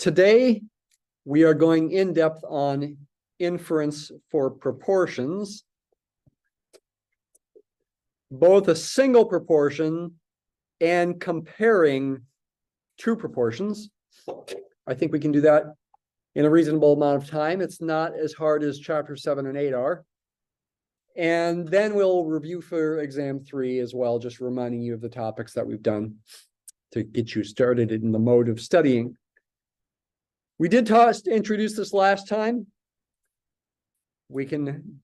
Today, we are going in depth on inference for proportions, both a single proportion and comparing two proportions. I think we can do that in a reasonable amount of time. It's not as hard as chapter 7 and 8 are. And then we'll review for exam 3 as well, just reminding you of the topics that we've done to get you started in the mode of studying. We did introduce this last time. We can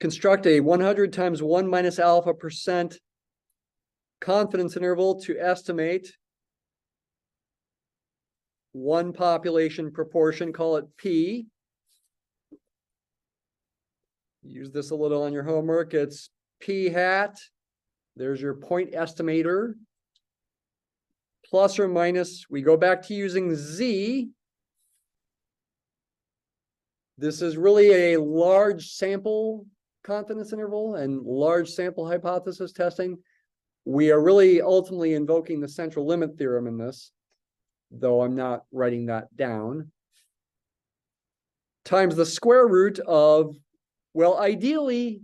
construct a 100 times 1 minus alpha % confidence interval to estimate one population proportion, call it P. Use this a little on your homework. It's P hat. There's your point estimator. Plus or minus, we go back to using Z. This is really a large sample confidence interval and large sample hypothesis testing. We are really ultimately invoking the central limit theorem in this, though I'm not writing that down. Times the square root of, well, ideally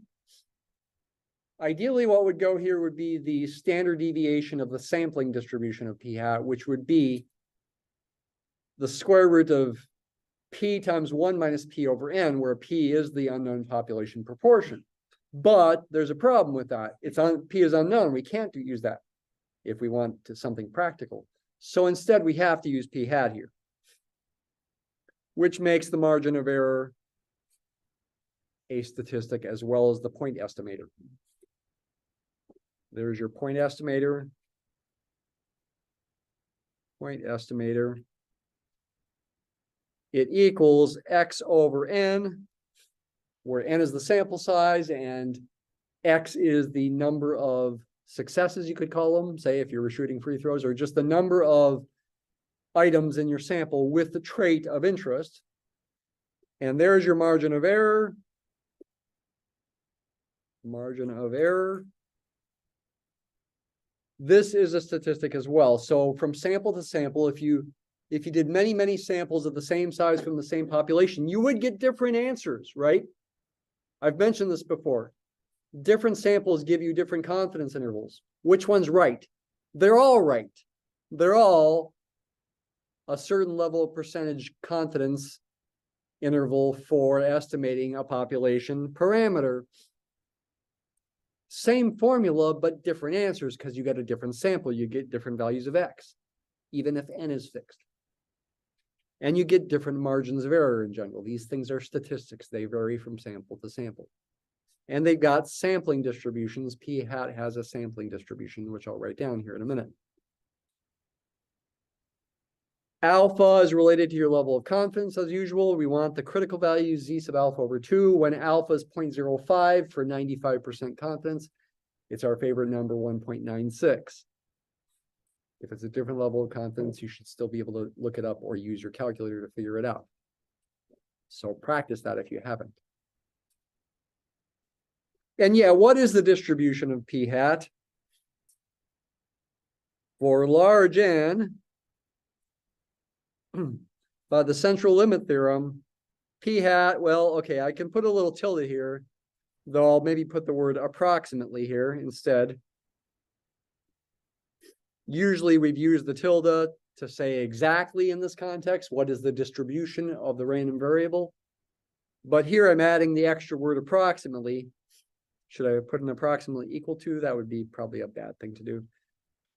what would go here would be the standard deviation of the sampling distribution of P hat, which would be the square root of P times 1 minus P over N, where P is the unknown population proportion. But there's a problem with that. P is unknown. We can't use that if we want something practical. So instead, we have to use P hat here, which makes the margin of error a statistic as well as the point estimator. There's your point estimator. Point estimator. It equals X over N, where N is the sample size and X is the number of successes, you could call them, say if you were shooting free throws, or just the number of items in your sample with the trait of interest. And there's your margin of error. Margin of error. This is a statistic as well. So from sample to sample, if you did many samples of the same size from the same population, you would get different answers, right? I've mentioned this before. Different samples give you different confidence intervals. Which one's right? They're all right. They're all a certain level of percentage confidence interval for estimating a population parameter. Same formula, but different answers because you get a different sample. You get different values of X, even if N is fixed. And you get different margins of error in general. These things are statistics. They vary from sample to sample. And they've got sampling distributions. P hat has a sampling distribution, which I'll write down here in a minute. Alpha is related to your level of confidence as usual. We want the critical value Z sub alpha over 2. When alpha is 0.05 for 95% confidence, it's our favorite number, 1.96. If it's a different level of confidence, you should still be able to look it up or use your calculator to figure it out. So practice that if you haven't. And yeah, what is the distribution of P hat? For large N, by the central limit theorem, P hat, well, okay, I can put a little tilde here, though I'll maybe put the word approximately here instead. Usually we've used the tilde to say exactly in this context, what is the distribution of the random variable? But here I'm adding the extra word approximately. Should I put an approximately equal to? That would be probably a bad thing to do.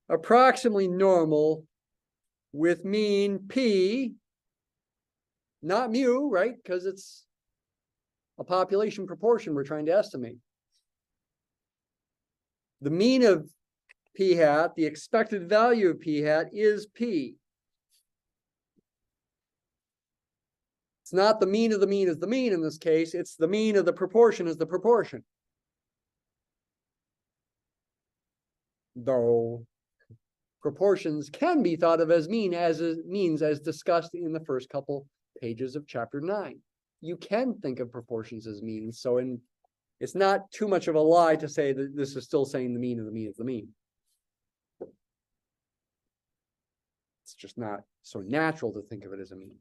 Approximately normal with mean P, not mu, right? Because it's a population proportion we're trying to estimate. The mean of P hat, the expected value of P hat is P. It's not the mean of the mean is the mean in this case. It's the mean of the proportion is the proportion. Though proportions can be thought of as means as discussed in the first couple pages of chapter 9. You can think of proportions as means. So it's not too much of a lie to say that this is still saying the mean of the mean is the mean. It's just not so natural to think of it as a mean.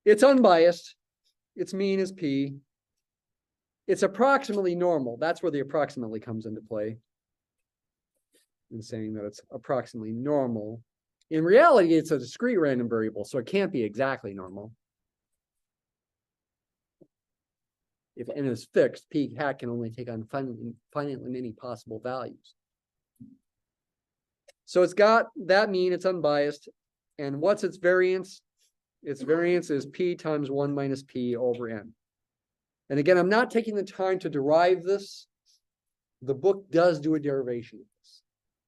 It's unbiased. Its mean is P. It's approximately normal. That's where the approximately comes into play. In saying that it's approximately normal. In reality, it's a discrete random variable, so it can't be exactly normal. If n is fixed, p hat can only take on finitely many possible values. So it's got that mean, it's unbiased. And what's its variance? Its variance is p times 1 minus p over n. And again, I'm not taking the time to derive this. The book does do a derivation of this.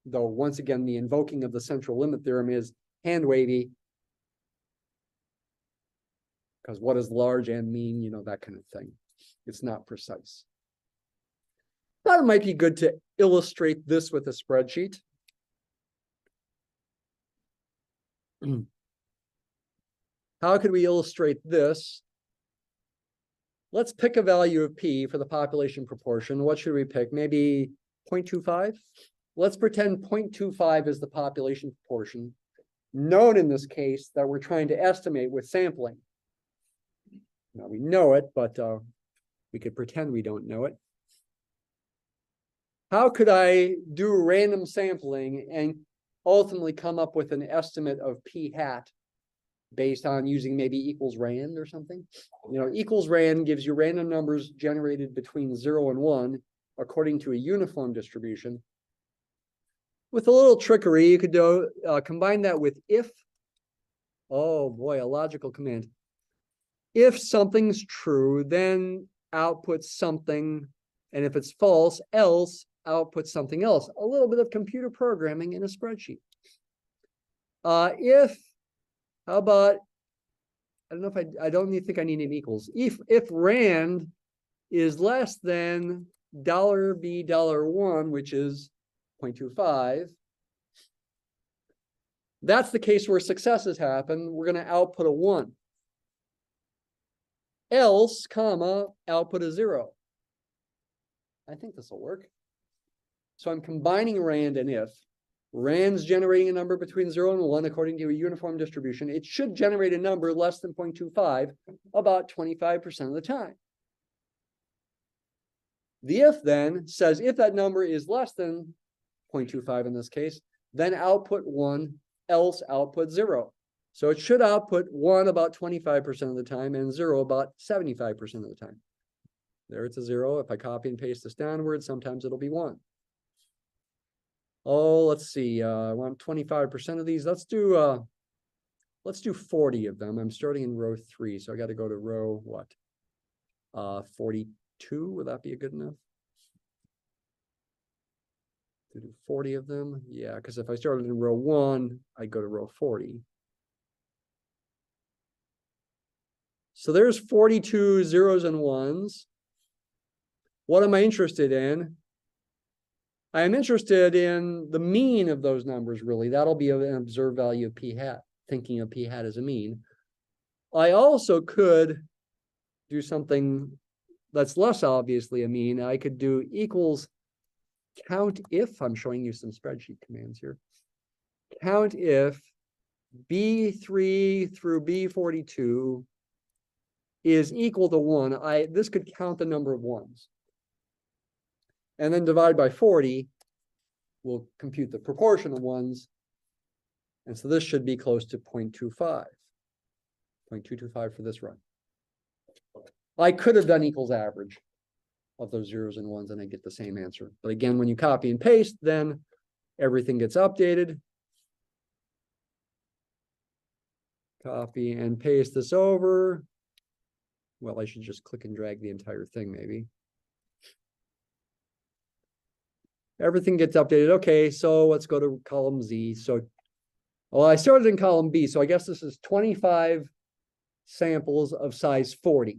Though, once again, the invoking of the central limit theorem is hand-wavy. Because what does large n mean? You know, that kind of thing. It's not precise. Thought it might be good to illustrate this with a spreadsheet. How could we illustrate this? Let's pick a value of p for the population proportion. What should we pick? Maybe 0.25? Let's pretend 0.25 is the population proportion. Note in this case that we're trying to estimate with sampling. Now we know it, but we could pretend we don't know it. How could I do random sampling and ultimately come up with an estimate of p hat based on using maybe equals rand or something? You know, equals rand gives you random numbers generated between 0 and 1 according to a uniform distribution. With a little trickery, you could do combine that with if. Oh boy, a logical command. If something's true, then output something, and if it's false, else output something else. A little bit of computer programming in a spreadsheet. How about, I don't know if I don't think I need an equals. If rand is less than $B$1, which is 0.25, that's the case where successes happen. We're going to output a 1. Else, comma, output a 0. I think this will work. So I'm combining rand and if. Rand's generating a number between 0 and 1 according to a uniform distribution. It should generate a number less than 0.25 about 25% of the time. The if then says if that number is less than 0.25 in this case, then output 1, else output 0. So it should output 1 about 25% of the time and 0 about 75% of the time. There it's a 0. If I copy and paste this downward, sometimes it'll be 1. Oh, let's see. I want 25% of these. Let's do 40 of them. I'm starting in row 3, so I got to go to row what? 42. Would that be good enough? To do 40 of them? Yeah, because if I started in row 1, I'd go to row 40. So there's 42 zeros and ones. What am I interested in? I am interested in the mean of those numbers, really. That'll be an observed value of p hat, thinking of p hat as a mean. I also could do something that's less obviously a mean. I could do equals count if, I'm showing you some spreadsheet commands here. Count if B3 through B42 is equal to 1. This could count the number of ones. And then divide by 40, we'll compute the proportion of ones. And so this should be close to 0.25. 0.225 for this run. I could have done equals average of those zeros and ones and I get the same answer. But again, when you copy and paste, then everything gets updated. Copy and paste this over. Well, I should just click and drag the entire thing, maybe. Everything gets updated. Okay, so let's go to column Z. So, well, I started in column B, so I guess this is 25 samples of size 40.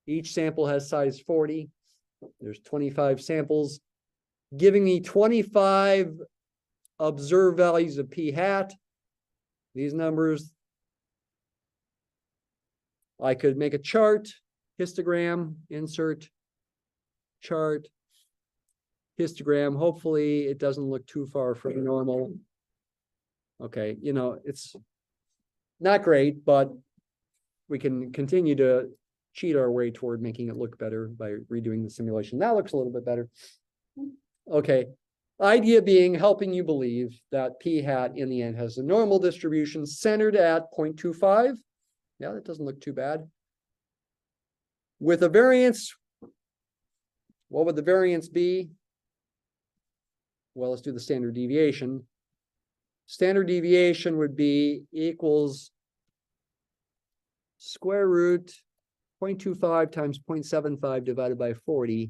Each sample has size 40. There's 25 samples, giving me 25 observed values of p hat. These numbers, I could make a chart, histogram, insert, chart, histogram. Hopefully it doesn't look too far from normal. Okay, it's not great, but we can continue to cheat our way toward making it look better by redoing the simulation. That looks a little bit better. Okay, idea being helping you believe that p hat in the end has a normal distribution centered at 0.25. Yeah, that doesn't look too bad. With a variance, what would the variance be? Well, let's do the standard deviation. Standard deviation would be equals square root 0.25 times 0.75 divided by 40,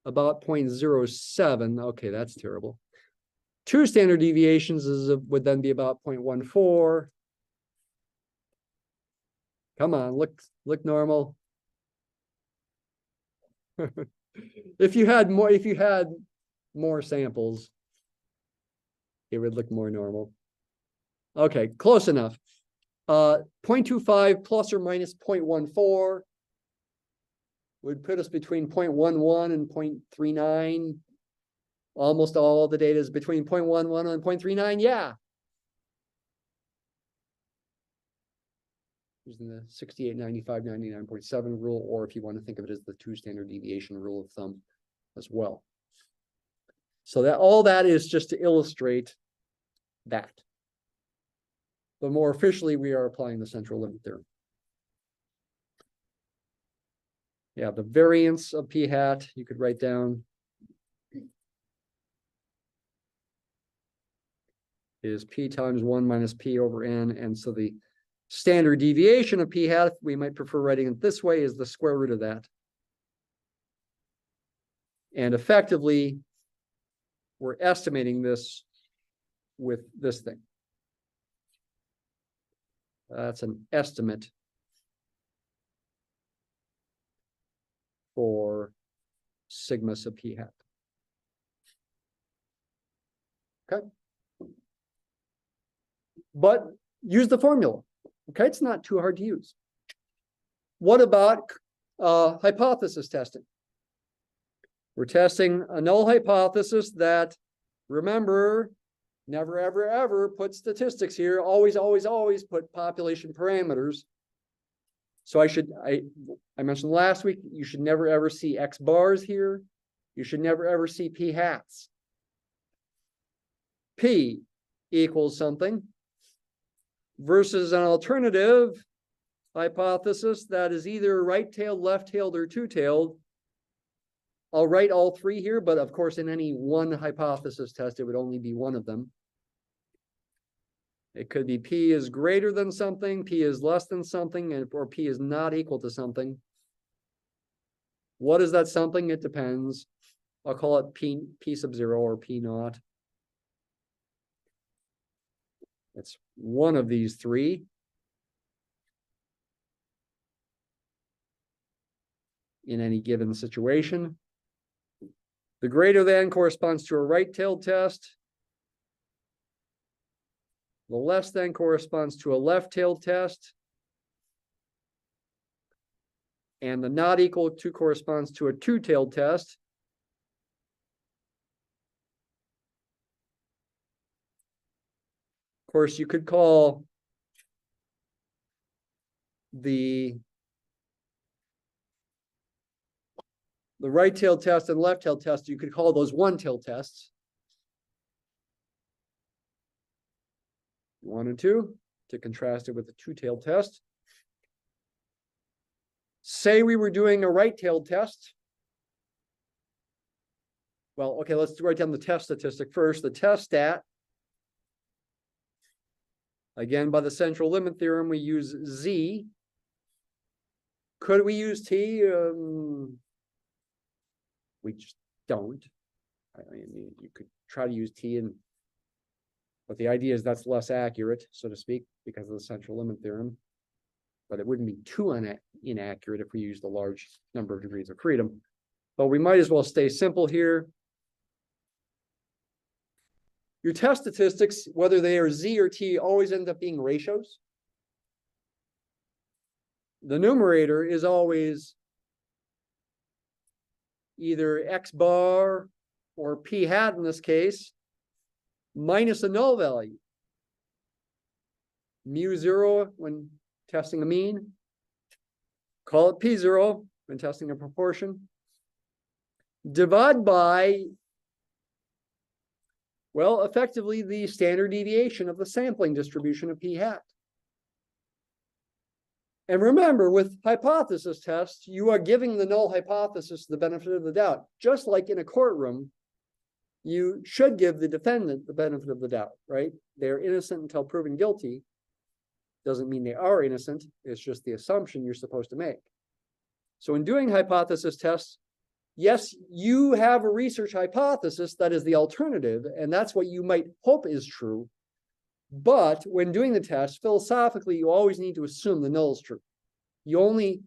about 0.07. Okay, that's terrible. Two standard deviations would then be about 0.14. Come on, look normal. If you had more samples, it would look more normal. Okay, close enough. 0.25 plus or minus 0.14 would put us between 0.11 and 0.39. Almost all the data is between 0.11 and 0.39. Yeah. Using the 68, 95, 99.7 rule, or if you want to think of it as the two standard deviation rule of thumb as well. So that all that is just to illustrate that. But more officially, we are applying the central limit theorem. Yeah, the variance of p hat, you could write down is p times 1 minus p over n. And so the standard deviation of p hat, we might prefer writing it this way, is the square root of that. And effectively, we're estimating this with this thing. That's an estimate for sigma sub p hat. Okay. But use the formula. Okay, it's not too hard to use. What about hypothesis testing? We're testing a null hypothesis that, remember, never, ever, ever put statistics here. Always, always, always put population parameters. So I mentioned last week, you should never, ever see X bars here. You should never, ever see P hats. P equals something versus an alternative hypothesis that is either right-tailed, left-tailed, or two-tailed. I'll write all three here, but of course, in any one hypothesis test, it would only be one of them. It could be P is greater than something, P is less than something, or P is not equal to something. What is that something? It depends. I'll call it P sub 0 or P naught. It's one of these three. In any given situation. The greater than corresponds to a right-tailed test. The less than corresponds to a left-tailed test. And the not equal to corresponds to a two-tailed test. Of course, you could call the right-tailed test and left-tailed test, you could call those one-tailed tests. 1 and 2, to contrast it with the two-tailed test. Say we were doing a right-tailed test. Well, okay, let's write down the test statistic first. The test stat. Again, by the central limit theorem, we use Z. Could we use T? We just don't. I mean, you could try to use T, but the idea is that's less accurate, so to speak, because of the central limit theorem. But it wouldn't be too inaccurate if we used a large number of degrees of freedom. But we might as well stay simple here. Your test statistics, whether they are Z or T, always end up being ratios. The numerator is always either X bar or P hat in this case, minus a null value. mu zero when testing a mean. Call it p zero when testing a proportion. Divide by, well, effectively the standard deviation of the sampling distribution of p hat. And remember, with hypothesis tests, you are giving the null hypothesis the benefit of the doubt. Just like in a courtroom, you should give the defendant the benefit of the doubt, right? They're innocent until proven guilty. Doesn't mean they are innocent. It's just the assumption you're supposed to make. So in doing hypothesis tests, yes, you have a research hypothesis that is the alternative, and that's what you might hope is true. But when doing the test, philosophically, you always need to assume the null is true. You only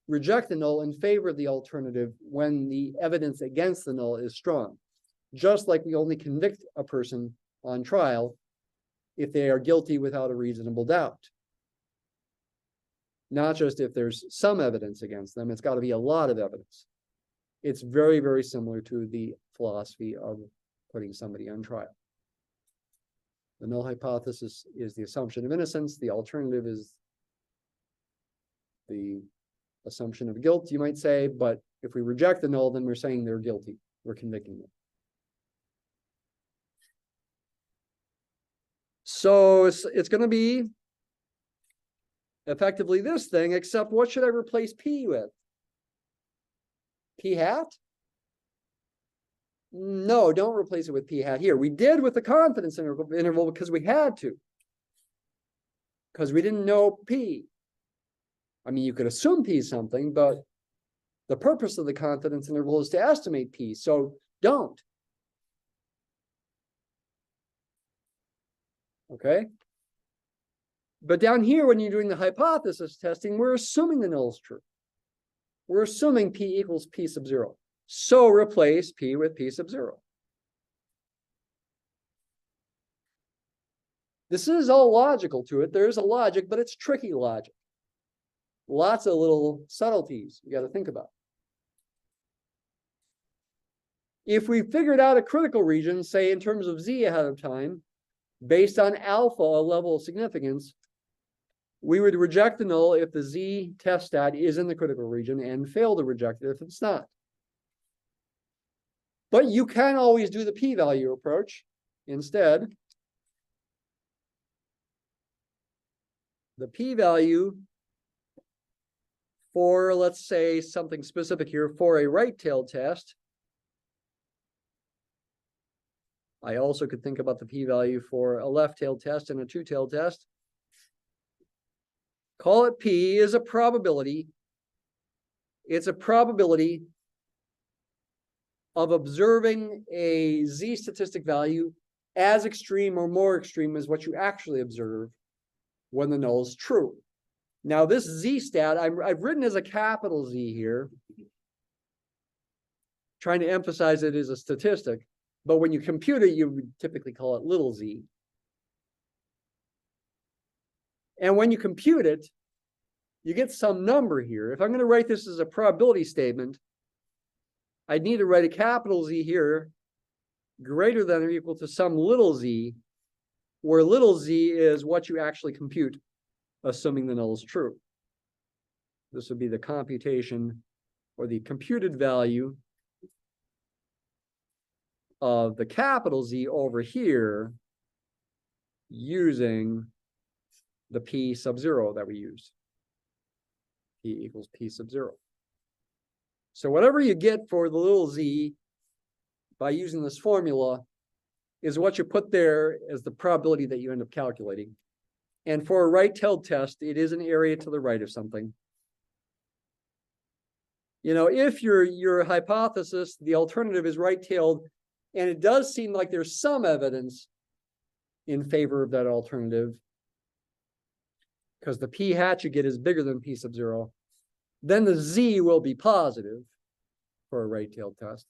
reject the null in favor of the alternative when the evidence against the null is strong. Just like we only convict a person on trial if they are guilty without a reasonable doubt. Not just if there's some evidence against them, it's got to be a lot of evidence. It's very, very similar to the philosophy of putting somebody on trial. The null hypothesis is the assumption of innocence. The alternative is the assumption of guilt, you might say. But if we reject the null, then we're saying they're guilty. We're convicting them. So it's going to be effectively this thing, except what should I replace p with? P hat? No, don't replace it with p hat here. We did with the confidence interval because we had to. Because we didn't know p. I mean, you could assume p is something, but the purpose of the confidence interval is to estimate p, so don't. Okay? But down here, when you're doing the hypothesis testing, we're assuming the null is true. We're assuming p equals p sub 0. So replace p with p sub 0. This is all logical to it. There is a logic, but it's tricky logic. Lots of little subtleties you got to think about. If we figured out a critical region, say in terms of z ahead of time, based on alpha, a level of significance, we would reject the null if the z test stat is in the critical region and fail to reject it if it's not. But you can always do the p-value approach instead. The p-value for, let's say, something specific here, for a right-tailed test. I also could think about the p-value for a left-tailed test and a two-tailed test. Call it p is a probability. It's a probability of observing a z statistic value as extreme or more extreme as what you actually observe when the null is true. Now this z stat, I've written as a capital Z here, trying to emphasize it as a statistic, but when you compute it, you would typically call it little z. And when you compute it, you get some number here. If I'm going to write this as a probability statement, I'd need to write a capital Z here greater than or equal to some little z, where little z is what you actually compute, assuming the null is true. This would be the computation or the computed value of the capital Z over here using the p sub 0 that we used. P equals p sub 0. So whatever you get for the little z by using this formula is what you put there as the probability that you end up calculating. And for a right-tailed test, it is an area to the right of something. You know, if your hypothesis, the alternative is right-tailed, and it does seem like there's some evidence in favor of that alternative, because the p hat you get is bigger than p sub 0, then the z will be positive for a right-tailed test.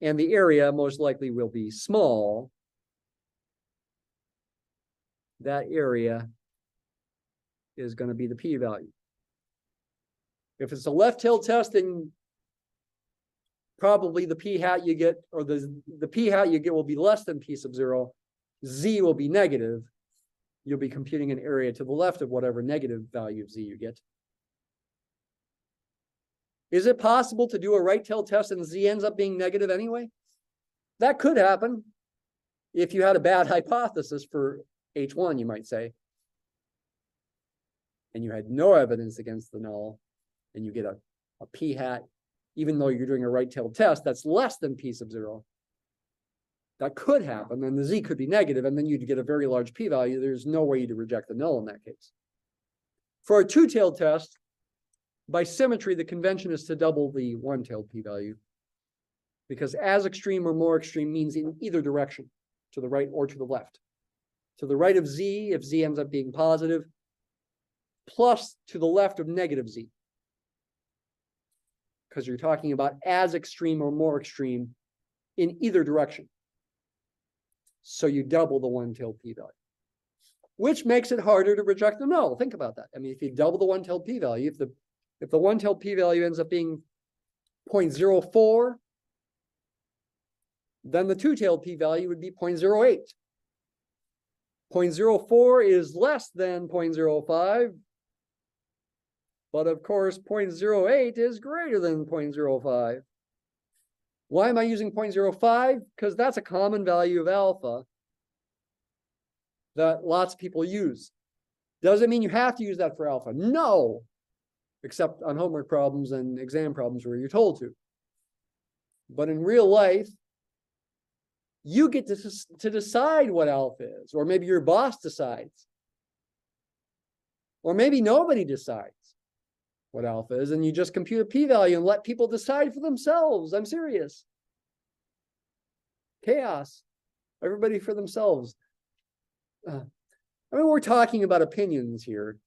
And the area most likely will be small. That area is going to be the p-value. If it's a left-tailed test, then probably the p hat you get, or the p hat you get will be less than p sub 0. Z will be negative. you'll be computing an area to the left of whatever negative value of z you get. Is it possible to do a right-tailed test and z ends up being negative anyway? That could happen if you had a bad hypothesis for H1, you might say, and you had no evidence against the null, and you get a p hat, even though you're doing a right-tailed test, that's less than p sub 0. That could happen, and the z could be negative, and then you'd get a very large p-value. There's no way to reject the null in that case. For a two-tailed test, by symmetry, the convention is to double the one-tailed p-value, because as extreme or more extreme means in either direction, to the right or to the left. To the right of z, if z ends up being positive, plus to the left of negative z. Because you're talking about as extreme or more extreme in either direction. So you double the one-tailed p-value, which makes it harder to reject the null. Think about that. I mean, if you double the one-tailed p-value, if the one-tailed p-value ends up being 0.04, then the two-tailed p-value would be 0.08. 0.04 is less than 0.05, but of course 0.08 is greater than 0.05. Why am I using 0.05? Because that's a common value of alpha that lots of people use. Does it mean you have to use that for alpha? No, except on homework problems and exam problems where you're told to. But in real life, you get to decide what alpha is, or maybe your boss decides, or maybe nobody decides what alpha is, and you just compute a p-value and let people decide for themselves. I'm serious. Chaos. Everybody for themselves. I mean, we're talking about opinions here.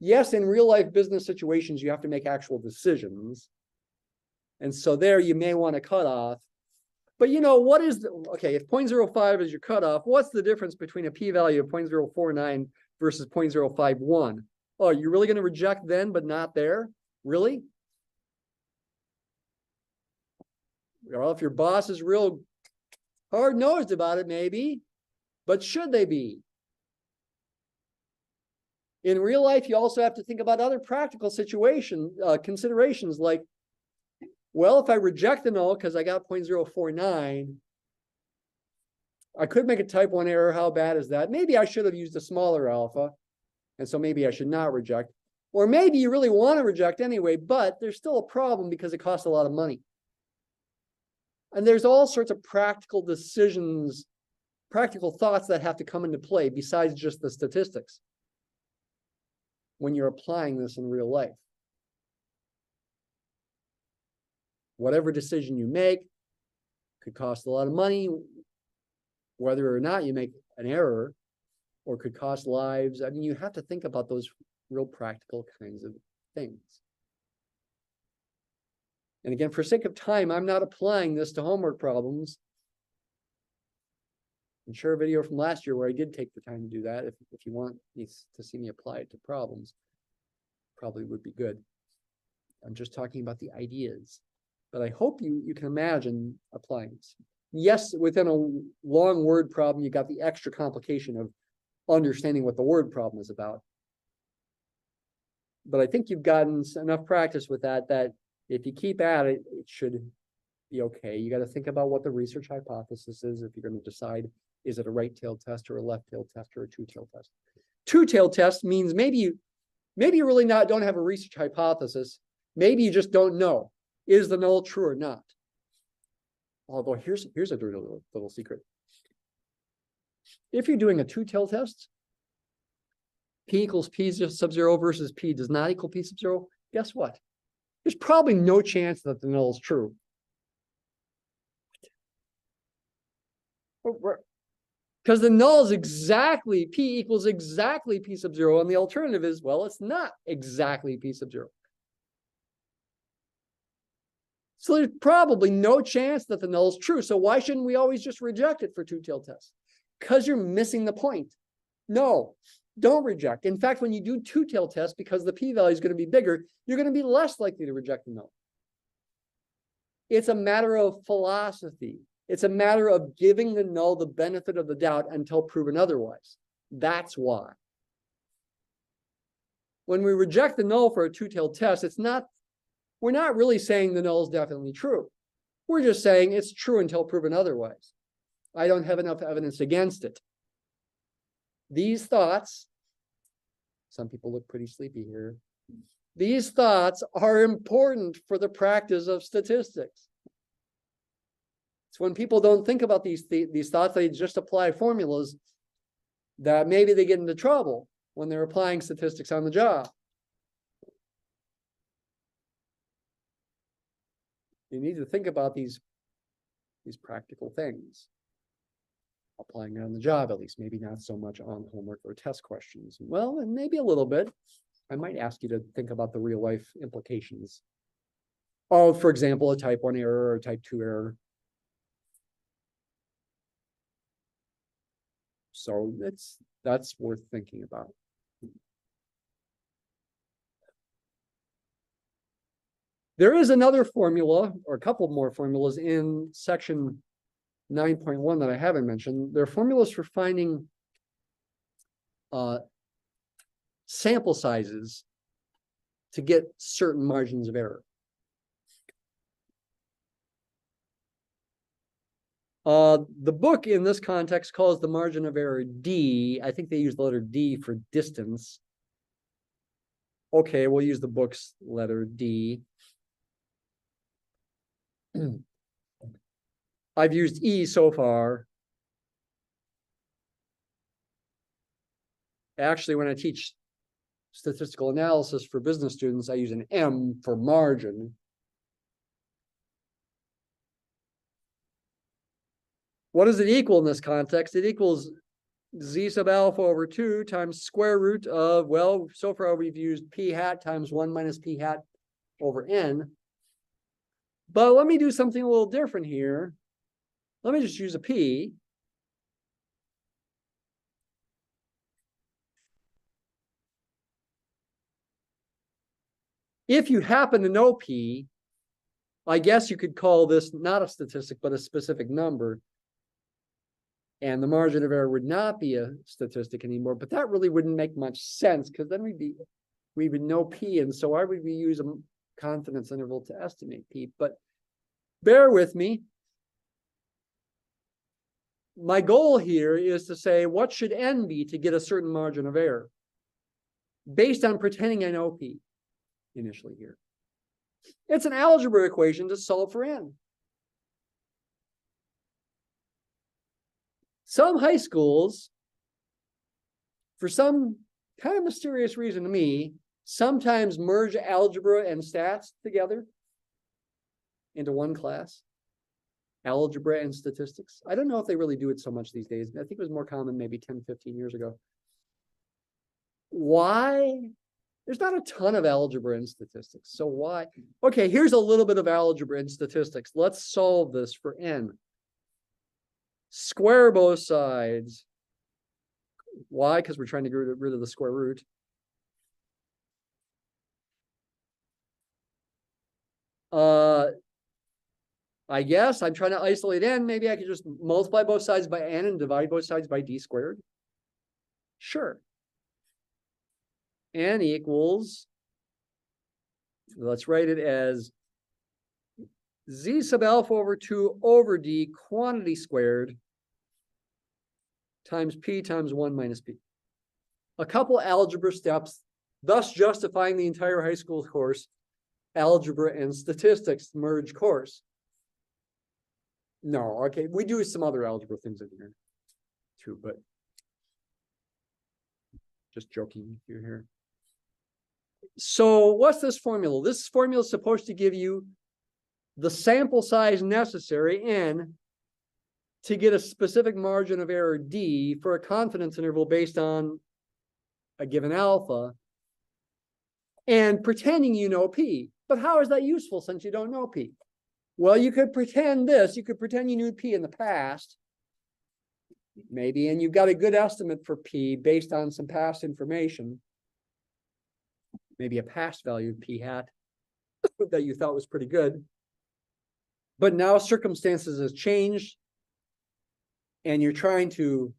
Yes, in real life business situations, you have to make actual decisions. And so there you may want to cut off. But you know, what is okay, if 0.05 is your cutoff, what's the difference between a p-value of 0.049 versus 0.051? Oh, you're really going to reject then, but not there? Really? Well, if your boss is real hard-nosed about it, maybe, but should they be? In real life, you also have to think about other practical considerations like, well, if I reject the null because I got 0.049, I could make a type 1 error. How bad is that? Maybe I should have used a smaller alpha, and so maybe I should not reject. Or maybe you really want to reject anyway, but there's still a problem because it costs a lot of money. And there's all sorts of practical decisions, practical thoughts that have to come into play besides just the statistics when you're applying this in real life. Whatever decision you make could cost a lot of money, whether or not you make an error, or could cost lives. I mean, you have to think about those real practical kinds of things. And again, for sake of time, I'm not applying this to homework problems. And share a video from last year where I did take the time to do that. If you want to see me apply it to problems, probably would be good. I'm just talking about the ideas. But I hope you can imagine applying this. Yes, within a long word problem, you got the extra complication of understanding what the word problem is about. But I think you've gotten enough practice with that if you keep at it, it should be okay. You got to think about what the research hypothesis is if you're going to decide, is it a right-tailed test or a left-tailed test or a two-tailed test? Two-tailed test means maybe you really don't have a research hypothesis. Maybe you just don't know. Is the null true or not? Although here's a dirty little secret. If you're doing a two-tailed test, p equals p sub 0 versus p does not equal p sub 0, guess what? There's probably no chance that the null is true. Because the null is exactly, p equals exactly p sub 0, and the alternative is, well, it's not exactly p sub 0. So there's probably no chance that the null is true. So why shouldn't we always just reject it for two-tailed tests? Because you're missing the point. No, don't reject. In fact, when you do two-tailed tests, because the p-value is going to be bigger, you're going to be less likely to reject the null. It's a matter of philosophy. It's a matter of giving the null the benefit of the doubt until proven otherwise. That's why. When we reject the null for a two-tailed test, we're not really saying the null is definitely true. We're just saying it's true until proven otherwise. I don't have enough evidence against it. These thoughts, some people look pretty sleepy here. These thoughts are important for the practice of statistics. It's when people don't think about these thoughts, they just apply formulas, that maybe they get into trouble when they're applying statistics on the job. You need to think about these practical things, applying it on the job, at least, maybe not so much on homework or test questions. Well, and maybe a little bit. I might ask you to think about the real life implications of, for example, a type 1 error or a type 2 error. So that's worth thinking about. There is another formula, or a couple more formulas in section 9.1 that I haven't mentioned. There are formulas for finding sample sizes to get certain margins of error. The book in this context calls the margin of error D. I think they use the letter D for distance. Okay, we'll use the book's letter D. I've used E so far. Actually, when I teach statistical analysis for business students, I use an M for margin. What does it equal in this context? It equals Z sub alpha over 2 times square root of, well, so far we've used P hat times 1 minus P hat over N. But let me do something a little different here. Let me just use a P. If you happen to know P, I guess you could call this not a statistic, but a specific number. And the margin of error would not be a statistic anymore, but that really wouldn't make much sense, because then we would know P, and so why would we use a confidence interval to estimate P? But bear with me. My goal here is to say, what should N be to get a certain margin of error? Based on pretending I know P initially here. It's an algebra equation to solve for N. Some high schools, for some kind of mysterious reason to me, sometimes merge algebra and stats together into one class. Algebra and statistics. I don't know if they really do it so much these days. I think it was more common maybe 10, 15 years ago. Why? There's not a ton of algebra and statistics. So why? Okay, here's a little bit of algebra and statistics. Let's solve this for N. Square both sides. Why? Because we're trying to get rid of the square root. I guess I'm trying to isolate N. Maybe I could just multiply both sides by N and divide both sides by D squared. Sure. N equals, let's write it as Z sub alpha over 2 over D quantity squared times P times 1 minus P. A couple algebra steps, thus justifying the entire high school course, algebra and statistics merge course. No, okay, we do some other algebra things in here too, but just joking if you're here. So what's this formula? This formula is supposed to give you the sample size necessary, N, to get a specific margin of error, D, for a confidence interval based on a given alpha, and pretending you know P. But how is that useful since you don't know P? Well, you could pretend this. You could pretend you knew P in the past, maybe, and you've got a good estimate for P based on some past information, maybe a past value of P hat that you thought was pretty good. But now circumstances have changed, and you're trying to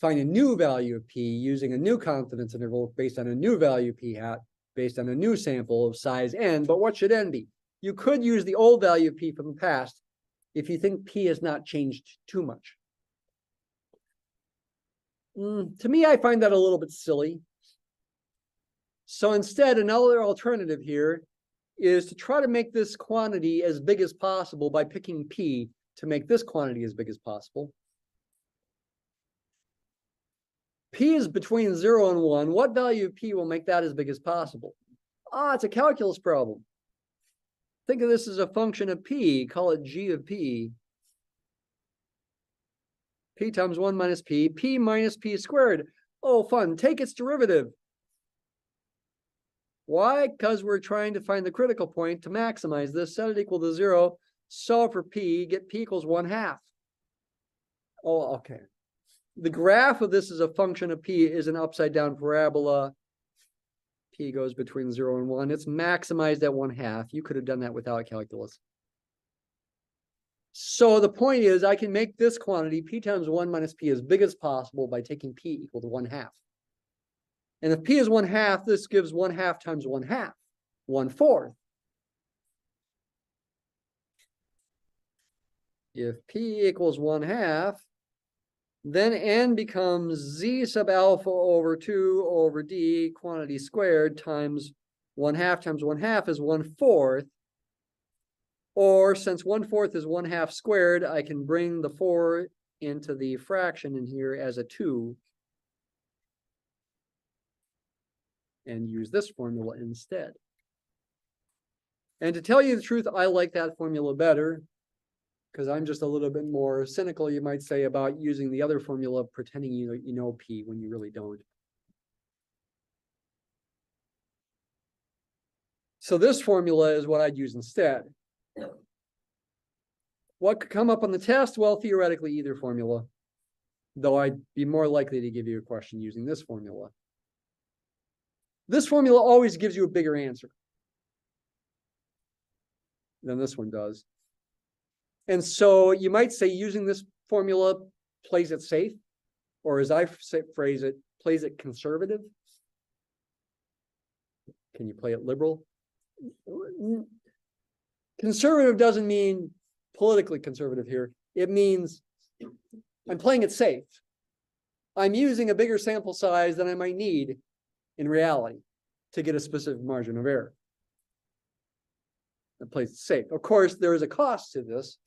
find a new value of P using a new confidence interval based on a new value P hat, based on a new sample of size N, but what should N be? You could use the old value of P from the past if you think P has not changed too much. To me, I find that a little bit silly. So instead, another alternative here is to try to make this quantity as big as possible by picking P to make this quantity as big as possible. P is between 0 and 1. What value of P will make that as big as possible? It's a calculus problem. Think of this as a function of P. Call it G of P. P times 1 minus P. P minus P squared. Oh, fun. Take its derivative. Why? Because we're trying to find the critical point to maximize this. Set it equal to 0. Solve for P. Get P equals 1/2. Oh, okay. The graph of this as a function of P is an upside down parabola. P goes between 0 and 1. It's maximized at 1/2. You could have done that without calculus. So the point is, I can make this quantity, P times 1 minus P, as big as possible by taking P equal to 1/2. And if P is 1/2, this gives 1/2 times 1/2, 1/4. If P equals 1/2, then N becomes Z sub alpha over 2 over D quantity squared times 1/2 times 1/2 is 1/4. Or since 1/4 is 1/2 squared, I can bring the 4 into the fraction in here as a 2 and use this formula instead. And to tell you the truth, I like that formula better because I'm just a little bit more cynical, you might say, about using the other formula, pretending you know P when you really don't. So this formula is what I'd use instead. What could come up on the test? Well, theoretically, either formula, though I'd be more likely to give you a question using this formula. This formula always gives you a bigger answer than this one does. And so you might say using this formula plays it safe, or as I phrase it, plays it conservative. Can you play it liberal? Conservative doesn't mean politically conservative here. It means I'm playing it safe. I'm using a bigger sample size than I might need in reality to get a specific margin of error. That plays it safe. Of course, there is a cost to this.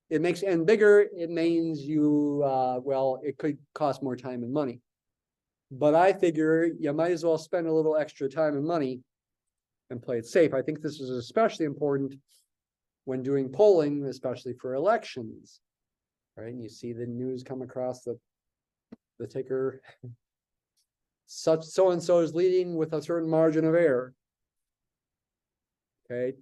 It makes N bigger. It means you, well, it could cost more time and money. But I figure you might as well spend a little extra time and money and play it safe. I think this is especially important when doing polling, especially for elections, right? And you see the news come across the ticker, such so-and-so is leading with a certain margin of error. Okay.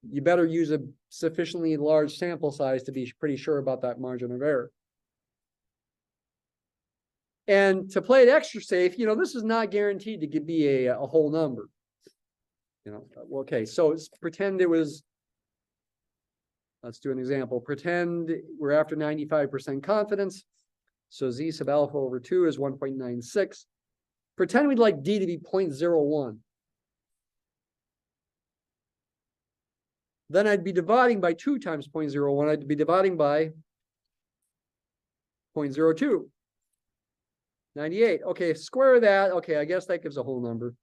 You better use a sufficiently large sample size to be pretty sure about that margin of error. And to play it extra safe, this is not guaranteed to be a whole number. Okay, so pretend it was, let's do an example. Pretend we're after 95% confidence. So Z sub alpha over 2 is 1.96. Pretend we'd like D to be 0.01. Then I'd be dividing by 2 times 0.01. I'd be dividing by 0.02. 98. Okay, square that. Okay, I guess that gives a whole number.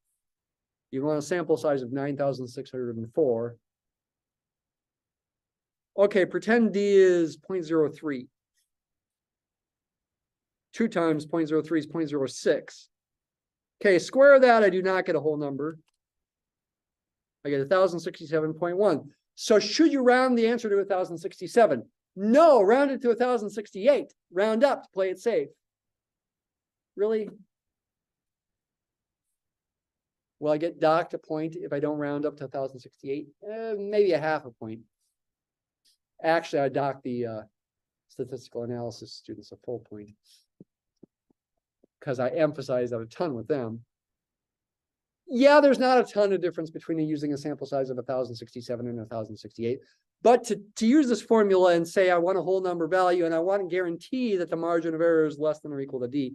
You want a sample size of 9,604. Okay, pretend D is 0.03. 2 times 0.03 is 0.06. Okay, square that. I do not get a whole number. I get 1,067.1. So should you round the answer to 1,067? No, round it to 1,068. Round up to play it safe. Really? Will I get docked a point if I don't round up to 1,068? Maybe a half a point. Actually, I dock the statistical analysis students a full point because I emphasize that a ton with them. Yeah, there's not a ton of difference between using a sample size of 1,067 and 1,068. But to use this formula and say I want a whole number value and I want to guarantee that the margin of error is less than or equal to D,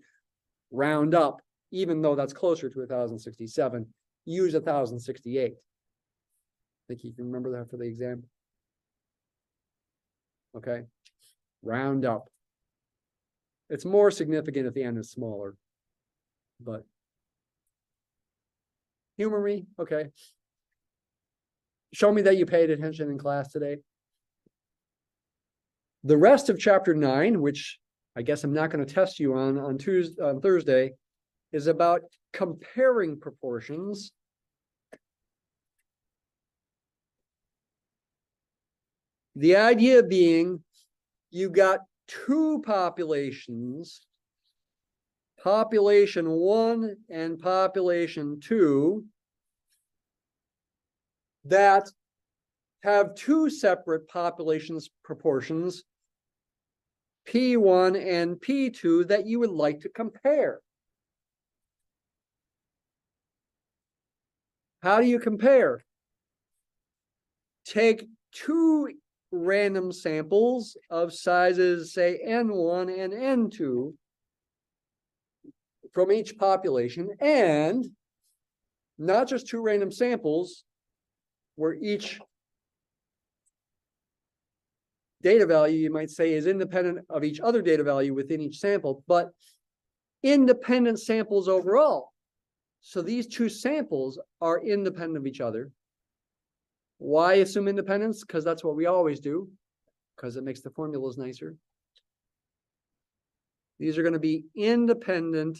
round up, even though that's closer to 1,067, use 1,068. I think you can remember that for the exam. Okay, round up. It's more significant if the n is smaller, but humor me, okay. Show me that you paid attention in class today. The rest of chapter 9, which I guess I'm not going to test you on Thursday, is about comparing proportions. The idea being you got two populations, population 1 and population 2, that have two separate populations proportions, P1 and P2, that you would like to compare. How do you compare? Take two random samples of sizes, say N1 and N2 from each population, and not just two random samples where each data value, you might say, is independent of each other data value within each sample, but independent samples overall. So these two samples are independent of each other. Why assume independence? Because that's what we always do, because it makes the formulas nicer. These are going to be independent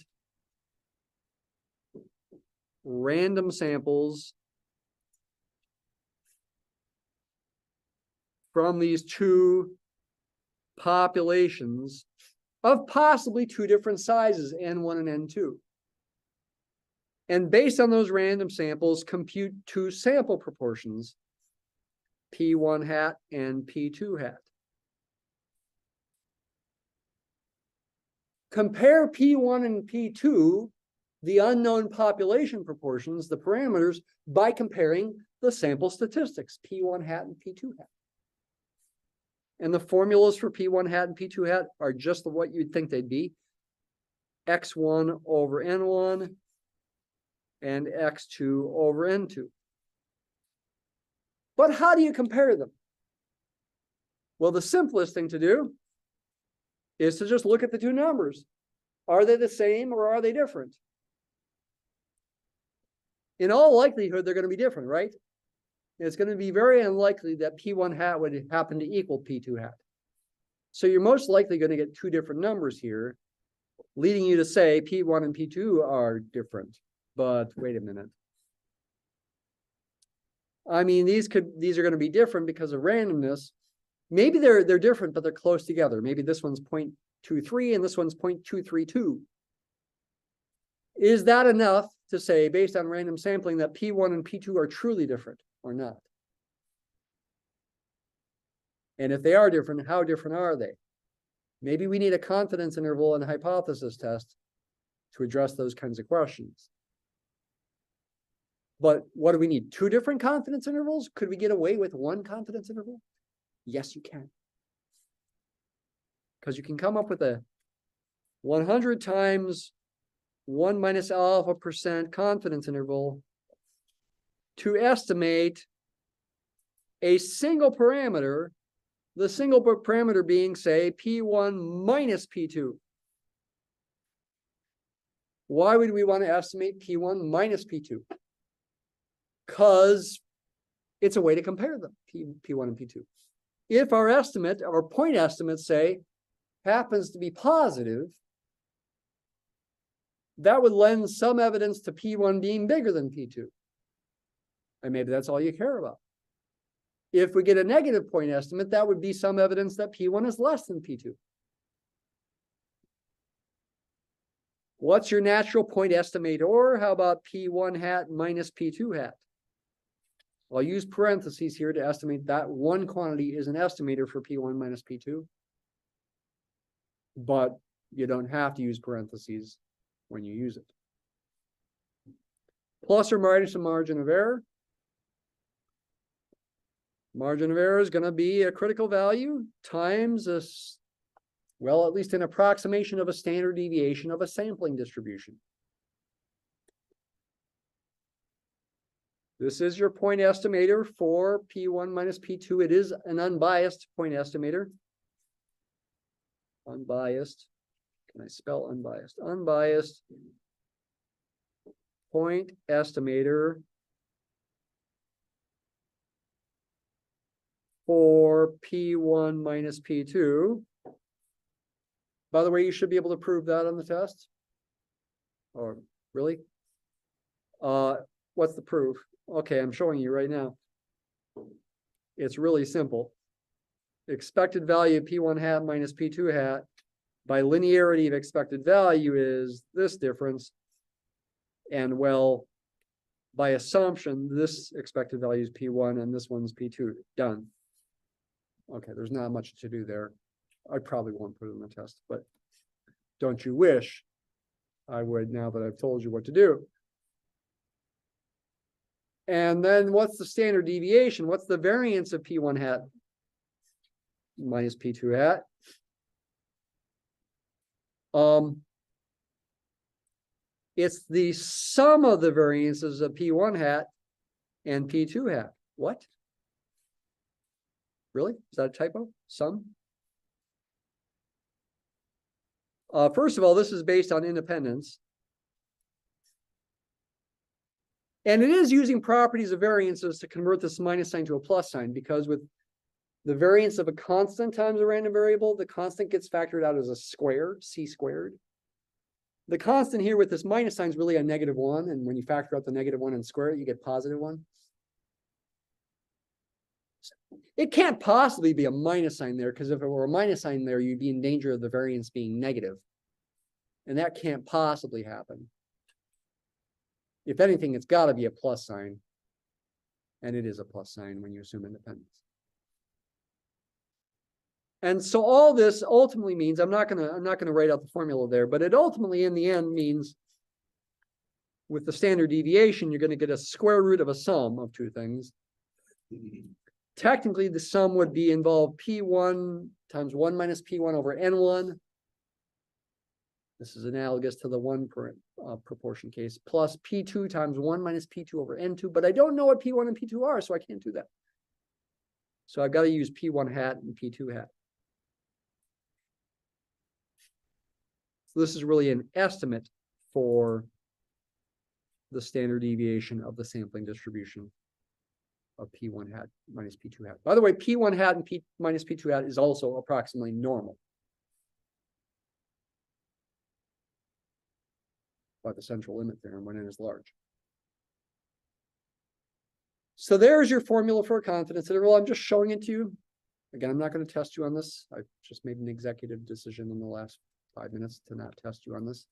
random samples from these two populations of possibly two different sizes, N1 and N2. And based on those random samples, compute two sample proportions, P1 hat and P2 hat. Compare P1 and P2, the unknown population proportions, the parameters, by comparing the sample statistics, P1 hat and P2 hat. And the formulas for P1 hat and P2 hat are just what you'd think they'd be. X1 over N1 and X2 over N2. But how do you compare them? Well, the simplest thing to do is to just look at the two numbers. Are they the same or are they different? In all likelihood, they're going to be different, right? It's going to be very unlikely that P1 hat would happen to equal P2 hat. So you're most likely going to get two different numbers here, leading you to say P1 and P2 are different. But wait a minute. I mean, these are going to be different because of randomness. Maybe they're different, but they're close together. Maybe this one's 0.23 and this one's 0.232. Is that enough to say, based on random sampling, that P1 and P2 are truly different or not? And if they are different, how different are they? Maybe we need a confidence interval and a hypothesis test to address those kinds of questions. But what do we need? Two different confidence intervals? Could we get away with one confidence interval? Yes, you can. Because you can come up with a 100 times 1 minus alpha % confidence interval to estimate a single parameter, the single parameter being, say, P1 minus P2. Why would we want to estimate P1 minus P2? Because it's a way to compare them, P1 and P2. If our estimate, our point estimate, say, happens to be positive, that would lend some evidence to P1 being bigger than P2. And maybe that's all you care about. If we get a negative point estimate, that would be some evidence that P1 is less than P2. What's your natural point estimator? How about P1 hat minus P2 hat? I'll use parentheses here to estimate that one quantity is an estimator for P1 minus P2. But you don't have to use parentheses when you use it. plus or minus a margin of error. Margin of error is going to be a critical value times a, well, at least an approximation of a standard deviation of a sampling distribution. This is your point estimator for P1 minus P2. It is an unbiased point estimator. Unbiased. Can I spell unbiased? Unbiased point estimator for P1 minus P2. By the way, you should be able to prove that on the test. Or really? What's the proof? Okay, I'm showing you right now. It's really simple. Expected value of P1 hat minus P2 hat by linearity of expected value is this difference. And well, by assumption, this expected value is P1 and this one's P2. Done. Okay, there's not much to do there. I probably won't put it in the test, but don't you wish I would now that I've told you what to do? And then what's the standard deviation? What's the variance of P1 hat minus P2 hat? It's the sum of the variances of P1 hat and P2 hat. What? Really? Is that a typo? Sum? First of all, this is based on independence. And it is using properties of variances to convert this minus sign to a plus sign, because with the variance of a constant times a random variable, the constant gets factored out as a squared, c squared. The constant here with this minus sign is really a -1, and when you factor out the -1 and square it, you get +1. It can't possibly be a minus sign there, because if it were a minus sign there, you'd be in danger of the variance being negative. And that can't possibly happen. If anything, it's got to be a plus sign. And it is a plus sign when you assume independence. And so all this ultimately means, I'm not gonna write out the formula there, but it ultimately in the end means with the standard deviation, you're going to get a square root of a sum of two things. Technically, the sum would be involved P1 times 1 minus P1 over N1. This is analogous to the 1 proportion case, plus P2 times 1 minus P2 over N2, but I don't know what P1 and P2 are, so I can't do that. So I've got to use P1 hat and P2 hat. So this is really an estimate for the standard deviation of the sampling distribution of P1 hat minus P2 hat. By the way, P1 hat and P minus P2 hat is also approximately normal by the central limit theorem when n is large. So there's your formula for a confidence interval. I'm just showing it to you. Again, I'm not going to test you on this. I just made an executive decision in the last 5 minutes to not test you on this.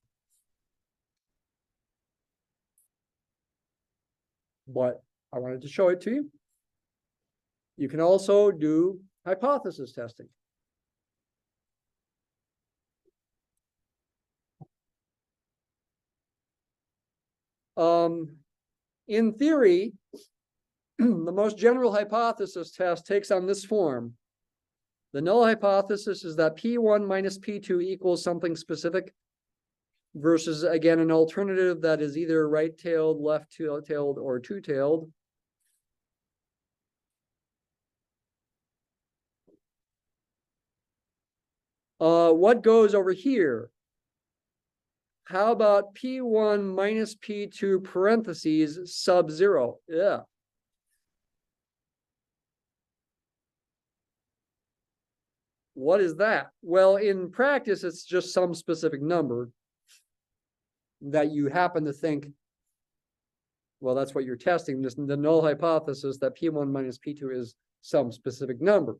But I wanted to show it to you. You can also do hypothesis testing. In theory, the most general hypothesis test takes on this form. The null hypothesis is that P1 minus P2 equals something specific versus, again, an alternative that is either right-tailed, left-tailed, or two-tailed. What goes over here? How about P1 minus P2 parentheses sub 0? Yeah. What is that? Well, in practice, it's just some specific number that you happen to think, well, that's what you're testing. This, the null hypothesis that P1 minus P2 is some specific number.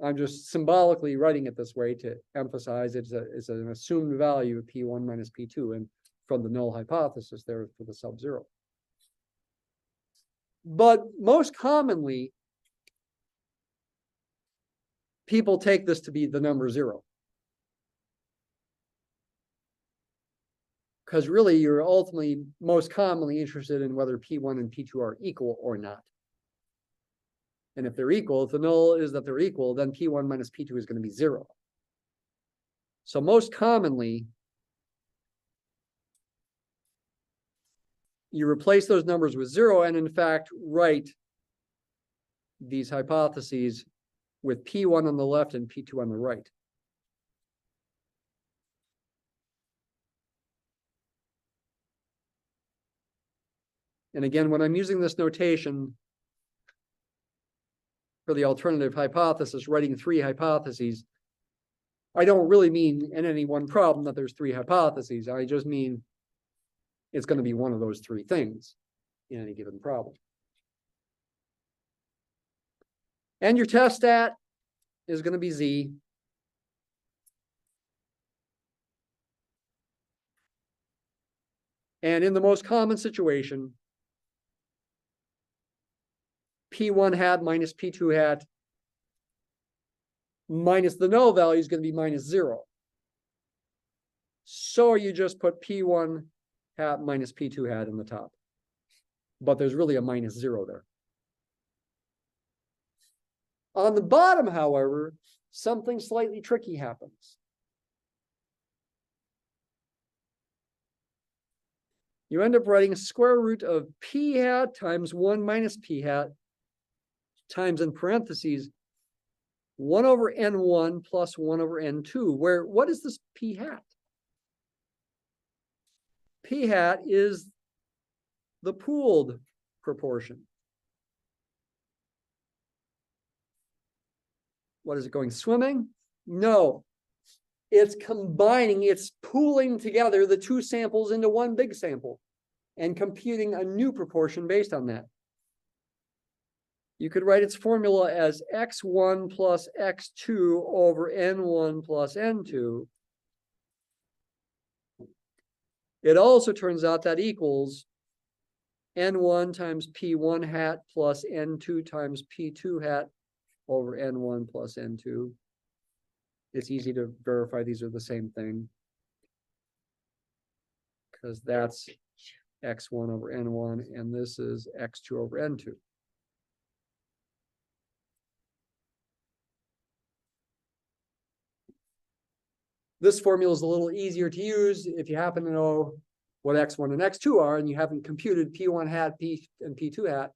I'm just symbolically writing it this way to emphasize it's an assumed value of P1 minus P2, and from the null hypothesis there for the sub-zero. But most commonly, people take this to be the number 0. Because really you're ultimately most commonly interested in whether P1 and P2 are equal or not. And if they're equal, if the null is that they're equal, then P1 minus P2 is going to be 0. So most commonly, you replace those numbers with 0 and in fact write these hypotheses with P1 on the left and P2 on the right. And again, when I'm using this notation for the alternative hypothesis, writing 3 hypotheses, I don't really mean in any one problem that there's 3 hypotheses. I just mean it's going to be one of those 3 things in any given problem. And your test stat is going to be Z. And in the most common situation, P1 hat minus P2 hat minus the null value is going to be minus 0. So you just put P1 hat minus P2 hat in the top. But there's really a minus 0 there. On the bottom, however, something slightly tricky happens. You end up writing square root of P hat times 1 minus P hat times in parentheses 1 over N1 plus 1 over N2, where what is this P hat? P hat is the pooled proportion. What is it going swimming? No, it's combining, it's pooling together the 2 samples into one big sample and computing a new proportion based on that. You could write its formula as x1 plus x2 over n1 plus n2. It also turns out that equals n1 times p1 hat plus n2 times p2 hat over n1 plus n2. It's easy to verify these are the same thing, because that's x1 over n1 and this is x2 over n2. This formula is a little easier to use if you happen to know what x1 and x2 are and you haven't computed p1 hat, p and p2 hat.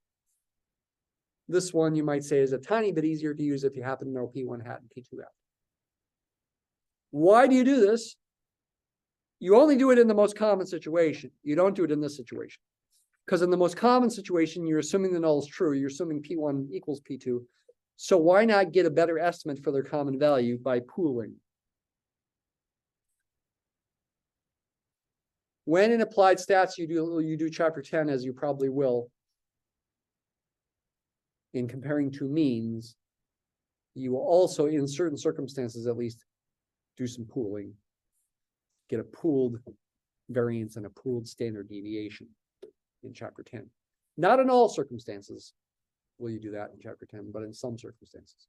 This one you might say is a tiny bit easier to use if you happen to know p1 hat and p2 hat. Why do you do this? You only do it in the most common situation. You don't do it in this situation. Because in the most common situation, you're assuming the null is true. You're assuming p1 equals p2. So why not get a better estimate for their common value by pooling? When in applied stats you do chapter 10, as you probably will, in comparing 2 means, you will also, in certain circumstances at least, do some pooling, get a pooled variance and a pooled standard deviation in chapter 10. Not in all circumstances will you do that in chapter 10, but in some circumstances.